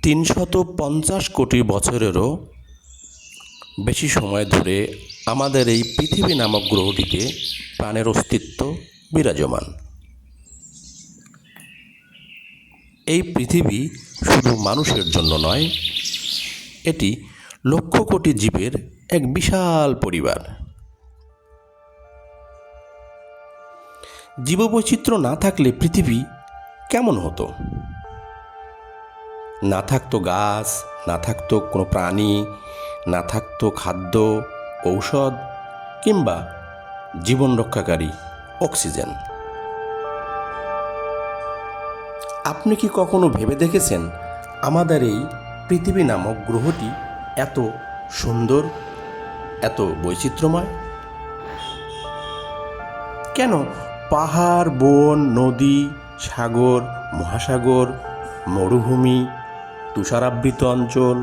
350 কোটি বছরেরও বেশি সময় ধরে আমাদের এই পৃথিবী নামক গ্রহটিতে প্রাণের অস্তিত্ব বিরাজমান। এই পৃথিবী শুধু মানুষের জন্য নয়, এটি লক্ষ কোটি জীবের এক বিশাল পরিবার। জীববৈচিত্র্য না থাকলে পৃথিবী কেমন হতো? না থাকতো গাছ, না থাকতো কোনো প্রাণী, না থাকতো খাদ্য, ঔষধ কিংবা জীবন রক্ষাকারী অক্সিজেন। আপনি কি কখনো ভেবে দেখেছেন আমাদের এই পৃথিবী নামক গ্রহটি এত সুন্দর, এত বৈচিত্র্যময়? কেন পাহাড়, বন, নদী, সাগর, মহাসাগর, মরুভূমি, তুষারাবৃত অঞ্চল,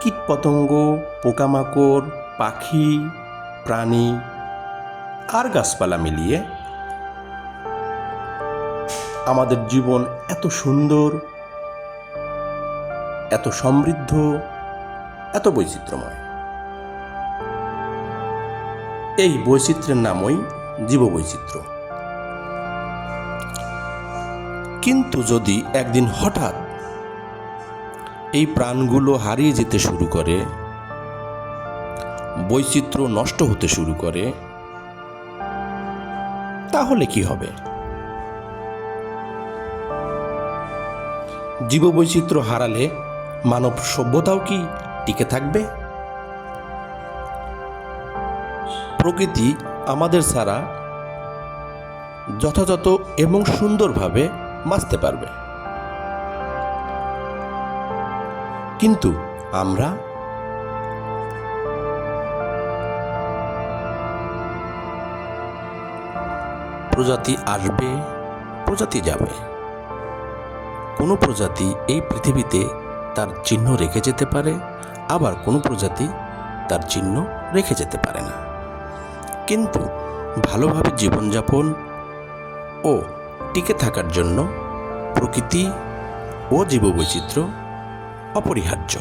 কীটপতঙ্গ, পোকামাকড়, পাখি, প্রাণী আর গাছপালা মিলিয়ে আমাদের জীবন এত সুন্দর, এত সমৃদ্ধ, এত বৈচিত্র্যময়? এই বৈচিত্র্যের নামই জীববৈচিত্র্য। কিন্তু যদি একদিন হঠাৎ এই প্রাণগুলো হারিয়ে যেতে শুরু করে, বৈচিত্র্য নষ্ট হতে শুরু করে, তাহলে কি হবে? জীববৈচিত্র্য হারালে মানব সভ্যতাও কি টিকে থাকবে? প্রকৃতি আমাদের ছাড়া যথাযথ এবং সুন্দরভাবে বাঁচতে পারবে, কিন্তু আমরা প্রজাতি আসবে, প্রজাতি যাবে। কোনো প্রজাতি এই পৃথিবীতে তার চিহ্ন রেখে যেতে পারে, আবার কোনো প্রজাতি তার চিহ্ন রেখে যেতে পারে না। কিন্তু ভালোভাবে জীবনযাপন ও টিকে থাকার জন্য প্রকৃতি ও জীববৈচিত্র্য অপরিহার্য।